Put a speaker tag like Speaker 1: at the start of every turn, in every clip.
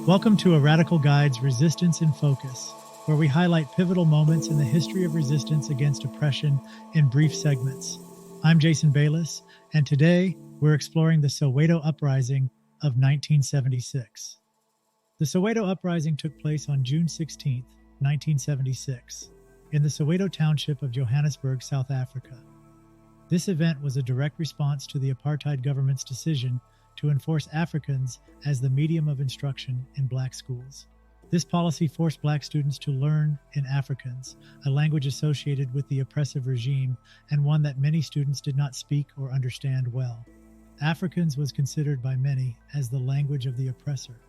Speaker 1: Welcome to A Radical Guide's Resistance in Focus, where we highlight pivotal moments in the history of resistance against oppression in brief segments. I'm Jason Bayless, and today we're exploring the Soweto Uprising of 1976. The Soweto Uprising took place on June 16, 1976, in the Soweto township of Johannesburg, South Africa. This event was a direct response to the apartheid government's decision to enforce Afrikaans as the medium of instruction in black schools. This policy forced black students to learn in Afrikaans, a language associated with the oppressive regime and one that many students did not speak or understand well. Afrikaans was considered by many as the language of the oppressor.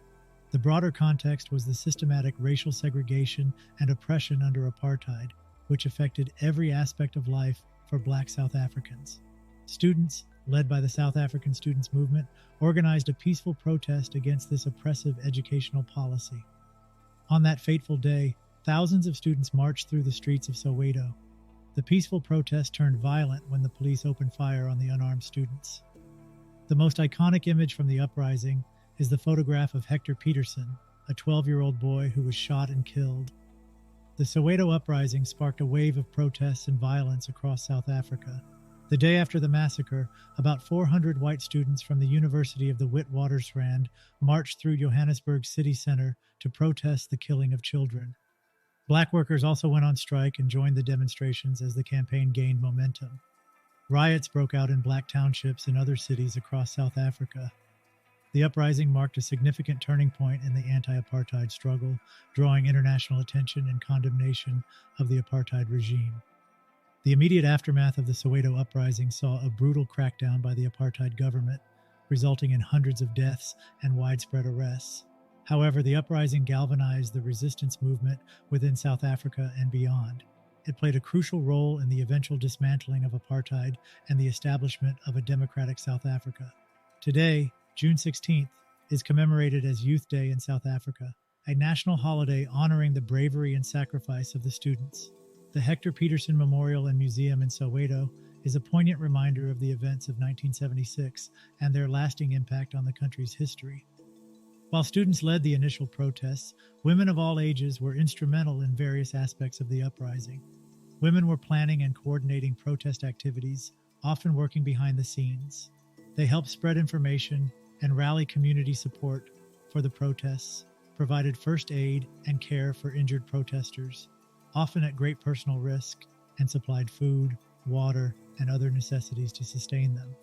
Speaker 1: The broader context was the systematic racial segregation and oppression under apartheid, which affected every aspect of life for black South Africans. Students, led by the South African Students' Movement, organized a peaceful protest against this oppressive educational policy. On that fateful day, thousands of students marched through the streets of Soweto. The peaceful protest turned violent when the police opened fire on the unarmed students. The most iconic image from the uprising is the photograph of Hector Peterson, a 12-year-old boy who was shot and killed. The Soweto Uprising sparked a wave of protests and violence across South Africa. The day after the massacre, about 400 white students from the University of the Witwatersrand marched through Johannesburg's city center to protest the killing of children. Black workers also went on strike and joined the demonstrations as the campaign gained momentum. Riots broke out in black townships in other cities across South Africa. The uprising marked a significant turning point in the anti-apartheid struggle, drawing international attention and condemnation of the apartheid regime. The immediate aftermath of the Soweto Uprising saw a brutal crackdown by the apartheid government, resulting in hundreds of deaths and widespread arrests. However, the uprising galvanized the resistance movement within South Africa and beyond. It played a crucial role in the eventual dismantling of apartheid and the establishment of a democratic South Africa. Today, June 16th, is commemorated as Youth Day in South Africa, a national holiday honoring the bravery and sacrifice of the students. The Hector Peterson Memorial and Museum in Soweto is a poignant reminder of the events of 1976 and their lasting impact on the country's history. While students led the initial protests, women of all ages were instrumental in various aspects of the uprising. Women were planning and coordinating protest activities, often working behind the scenes. They helped spread information and rally community support for the protests, provided first aid and care for injured protesters, often at great personal risk, and supplied food, water, and other necessities to sustain them.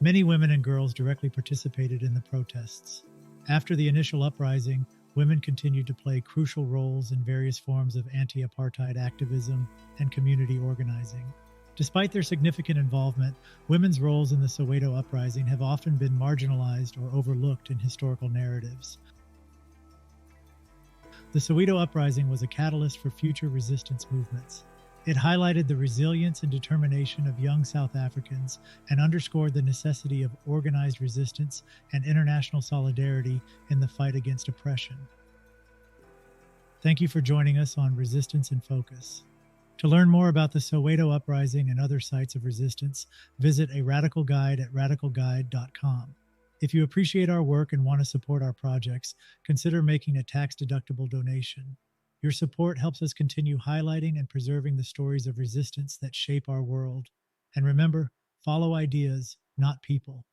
Speaker 1: Many women and girls directly participated in the protests. After the initial uprising, women continued to play crucial roles in various forms of anti-apartheid activism and community organizing. Despite their significant involvement, women's roles in the Soweto Uprising have often been marginalized or overlooked in historical narratives. The Soweto Uprising was a catalyst for future resistance movements. It highlighted the resilience and determination of young South Africans and underscored the necessity of organized resistance and international solidarity in the fight against oppression. Thank you for joining us on Resistance in Focus. To learn more about the Soweto Uprising and other sites of resistance, visit A Radical Guide at radicalguide.com. If you appreciate our work and want to support our projects, consider making a tax-deductible donation. Your support helps us continue highlighting and preserving the stories of resistance that shape our world. And remember, follow ideas, not people.